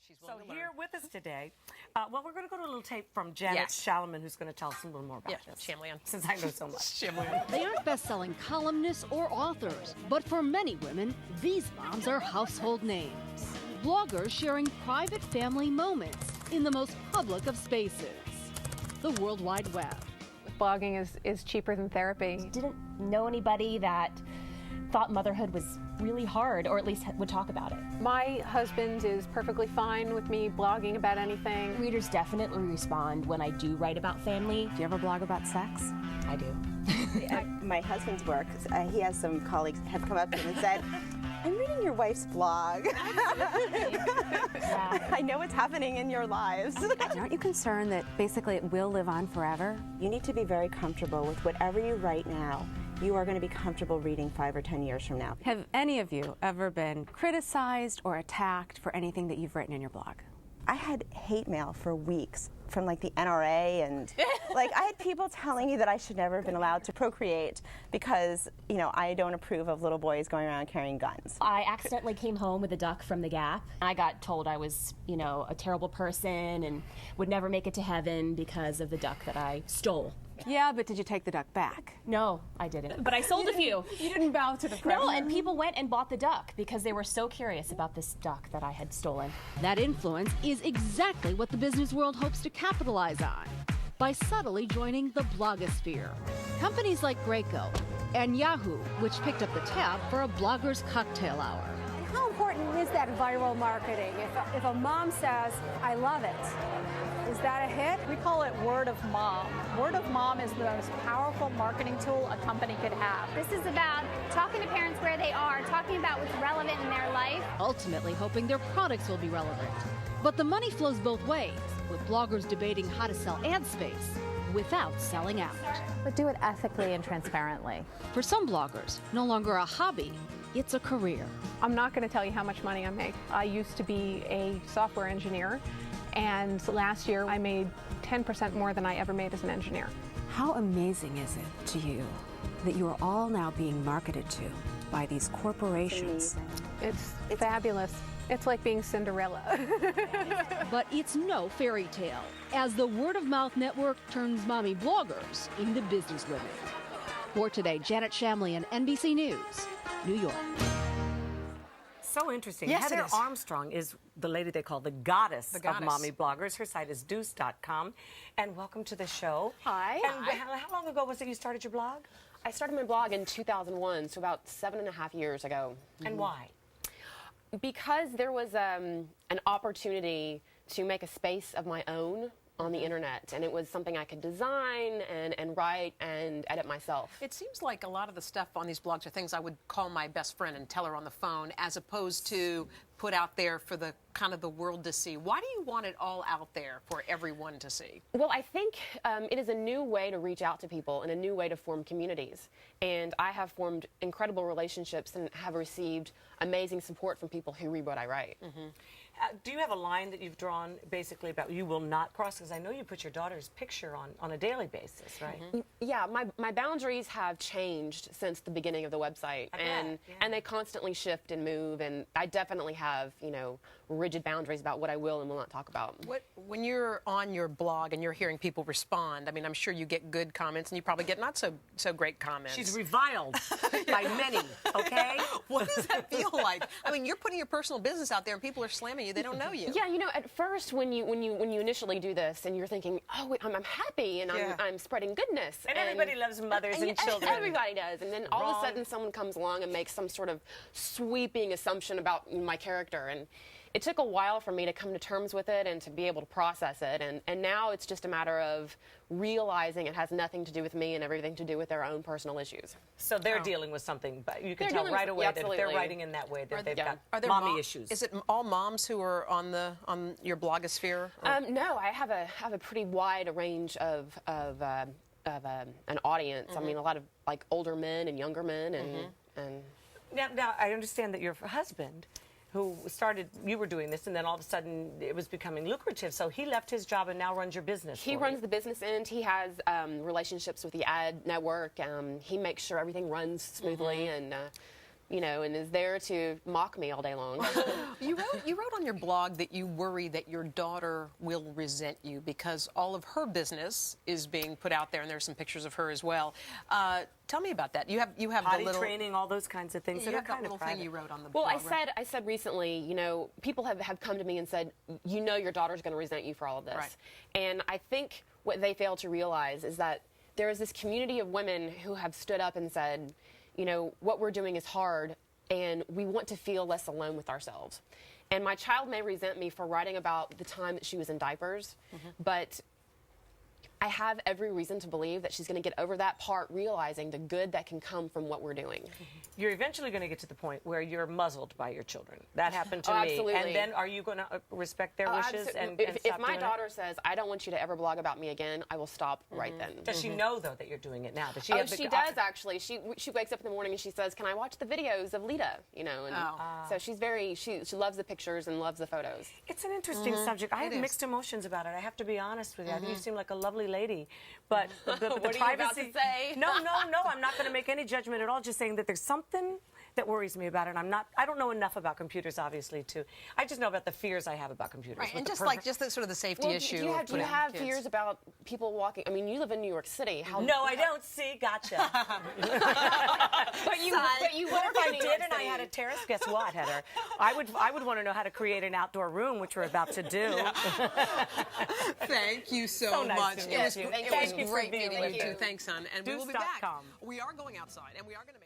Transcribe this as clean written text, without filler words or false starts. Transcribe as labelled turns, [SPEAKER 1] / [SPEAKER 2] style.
[SPEAKER 1] She's willing to learn.
[SPEAKER 2] Here with us today, well, we're going to go to a little tape from Janet Shalaman, who's going to tell us a little more about this.
[SPEAKER 1] Shamlian.
[SPEAKER 2] Since I know so much.
[SPEAKER 1] Shamlian.
[SPEAKER 3] They aren't best-selling columnists or authors, but for many women, these moms are household names. Bloggers sharing private family moments in the most public of spaces, the World Wide Web.
[SPEAKER 4] Blogging is cheaper than therapy.
[SPEAKER 5] Didn't know anybody that thought motherhood was really hard, or at least would talk about it.
[SPEAKER 4] My husband is perfectly fine with me blogging about anything.
[SPEAKER 5] Readers definitely respond when I do write about family.
[SPEAKER 6] Do you ever blog about sex?
[SPEAKER 5] I do.
[SPEAKER 7] My husband's work, he has some colleagues have come up to him and said, I'm reading your wife's blog. I know what's happening in your lives.
[SPEAKER 6] Aren't you concerned that basically it will live on forever?
[SPEAKER 7] You need to be very comfortable with whatever you write now. You are going to be comfortable reading 5 or 10 years from now.
[SPEAKER 6] Have any of you ever been criticized or attacked for anything that you've written in your blog?
[SPEAKER 7] I had hate mail for weeks from like the NRA, and like I had people telling me that I should never have been allowed to procreate because, you know, I don't approve of little boys going around carrying guns.
[SPEAKER 5] I accidentally came home with a duck from the Gap. I got told I was, you know, a terrible person and would never make it to heaven because of the duck that I stole.
[SPEAKER 6] Yeah, but did you take the duck back?
[SPEAKER 5] No, I didn't. But I sold a few.
[SPEAKER 4] You didn't bow to the pressure.
[SPEAKER 5] No, and people went and bought the duck because they were so curious about this duck that I had stolen.
[SPEAKER 3] That influence is exactly what the business world hopes to capitalize on by subtly joining the blogosphere. Companies like Graco and Yahoo, which picked up the tab for a blogger's cocktail hour.
[SPEAKER 8] How important is that viral marketing? If a mom says, I love it, is that a hit?
[SPEAKER 9] We call it word of mom. Word of mom is the most powerful marketing tool a company could have.
[SPEAKER 10] This is about talking to parents where they are, talking about what's relevant in their life.
[SPEAKER 3] Ultimately hoping their products will be relevant. But the money flows both ways, with bloggers debating how to sell ad space without selling out.
[SPEAKER 11] But do it ethically and transparently.
[SPEAKER 3] For some bloggers, no longer a hobby, it's a career.
[SPEAKER 4] I'm not going to tell you how much money I make. I used to be a software engineer, and last year I made 10% more than I ever made as an engineer.
[SPEAKER 6] How amazing is it to you that you are all now being marketed to by these corporations?
[SPEAKER 4] It's fabulous. It's like being Cinderella.
[SPEAKER 3] But it's no fairy tale, as the Word of Mouth Network turns mommy bloggers into businesswomen. For today, Janet Shamlian, NBC News, New York.
[SPEAKER 2] So interesting.
[SPEAKER 1] Yes,
[SPEAKER 2] Heather
[SPEAKER 1] it is.
[SPEAKER 2] Armstrong is the lady they call the goddess of mommy bloggers. Her site is Dooce.com. And welcome to the show.
[SPEAKER 12] Hi.
[SPEAKER 2] And how long ago was it you started your blog?
[SPEAKER 12] I started my blog in 2001, so about 7.5 years ago.
[SPEAKER 2] And why?
[SPEAKER 12] Because there was an opportunity to make a space of my own on the internet, and it was something I could design and write and edit myself.
[SPEAKER 1] It seems like a lot of the stuff on these blogs are things I would call my best friend and tell her on the phone, as opposed to put out there for the kind of the world to see. Why do you want it all out there for everyone to see?
[SPEAKER 12] Well, I think it is a new way to reach out to people and a new way to form communities. And I have formed incredible relationships and have received amazing support from people who read what I write.
[SPEAKER 2] Do you have a line that you've drawn basically about you will not cross? Because I know you put your daughter's picture on a daily basis, right?
[SPEAKER 12] Yeah, my boundaries have changed since the beginning of the website, and they constantly shift and move, and I definitely have, you know, rigid boundaries about what I will and will not talk about.
[SPEAKER 1] When you're on your blog and you're hearing people respond, I mean, I'm sure you get good comments, and you probably get not so great comments.
[SPEAKER 2] She's reviled by many, okay?
[SPEAKER 1] What does that feel like? I mean, you're putting your personal business out there, and people are slamming you. They don't know you.
[SPEAKER 12] Yeah, you know, at first when you initially do this, and you're thinking, oh, wait, I'm happy, and I'm spreading goodness,
[SPEAKER 2] and everybody loves mothers and children.
[SPEAKER 12] Everybody does, and then all of a sudden someone comes along and makes some sort of sweeping assumption about my character, and it took a while for me to come to terms with it and to be able to process it, and now it's just a matter of realizing it has nothing to do with me and everything to do with their own personal issues.
[SPEAKER 2] So they're dealing with something, but you can tell right away that if they're writing in that way that they've got mommy issues.
[SPEAKER 1] Is it all moms who are on your blogosphere?
[SPEAKER 12] No, I have a pretty wide range of an audience. I mean, a lot of like older men and younger men, and
[SPEAKER 2] now I understand that your husband, who started, you were doing this, and then all of a sudden it was becoming lucrative, so he left his job and now runs your business.
[SPEAKER 12] He runs the business end. He has relationships with the ad network. He makes sure everything runs smoothly, and and is there to mock me all day long.
[SPEAKER 1] You wrote on your blog that you worry that your daughter will resent you because all of her business is being put out there, and there's some pictures of her as well. Tell me about that. You have
[SPEAKER 2] potty
[SPEAKER 1] the little
[SPEAKER 2] training, all those kinds of things.
[SPEAKER 1] You
[SPEAKER 2] that are
[SPEAKER 1] have that
[SPEAKER 2] kind
[SPEAKER 1] little
[SPEAKER 2] of private.
[SPEAKER 1] thing you wrote on the
[SPEAKER 12] Well,
[SPEAKER 1] blog.
[SPEAKER 12] I said recently, people have come to me and said, your daughter's going to resent you for all of this.
[SPEAKER 1] Right.
[SPEAKER 12] And I think what they fail to realize is that there is this community of women who have stood up and said, what we're doing is hard, and we want to feel less alone with ourselves. And my child may resent me for writing about the time that she was in diapers, but I have every reason to believe that she's going to get over that part, realizing the good that can come from what we're doing.
[SPEAKER 2] You're eventually going to get to the point where you're muzzled by your children. That happened to me.
[SPEAKER 12] Absolutely.
[SPEAKER 2] And then are you going to respect their wishes? And
[SPEAKER 12] if
[SPEAKER 2] stop
[SPEAKER 12] my
[SPEAKER 2] doing
[SPEAKER 12] daughter says, I don't want you to ever blog about me again, I will stop right then.
[SPEAKER 2] Does she know, though, that you're doing it now? Does she
[SPEAKER 12] Oh,
[SPEAKER 2] have the
[SPEAKER 12] she does, actually. She wakes up in the morning and she says, can I watch the videos of Lita? So she's she loves the pictures and loves the photos.
[SPEAKER 2] It's an interesting subject. I have mixed emotions about it. I have to be honest with you. I think you seem like a lovely lady. But the
[SPEAKER 12] What are you
[SPEAKER 2] privacy,
[SPEAKER 12] about to say?
[SPEAKER 2] No, I'm not going to make any judgment at all. Just saying that there's something that worries me about it. And I don't know enough about computers, obviously, I just know about the fears I have about computers.
[SPEAKER 1] Right, and just the sort of the safety
[SPEAKER 12] Well,
[SPEAKER 1] issue.
[SPEAKER 12] Do you have fears about people walking? I mean, you live in New York City.
[SPEAKER 2] No, I don't. See, gotcha.
[SPEAKER 12] But you work
[SPEAKER 2] If
[SPEAKER 12] in
[SPEAKER 2] I
[SPEAKER 12] New
[SPEAKER 2] did
[SPEAKER 12] York
[SPEAKER 2] and I
[SPEAKER 12] City.
[SPEAKER 2] had a terrace, guess what, Heather? I would want to know how to create an outdoor room, which we're about to do.
[SPEAKER 1] Thank you so
[SPEAKER 2] nice
[SPEAKER 1] much.
[SPEAKER 2] to
[SPEAKER 1] It was
[SPEAKER 2] meet you.
[SPEAKER 1] great
[SPEAKER 2] Thank you for
[SPEAKER 1] meeting
[SPEAKER 2] being
[SPEAKER 1] you
[SPEAKER 2] with
[SPEAKER 1] too.
[SPEAKER 2] us.
[SPEAKER 1] Thanks, son. And we will be back.
[SPEAKER 2] Dooce.com.
[SPEAKER 1] We are going outside, and we are going to make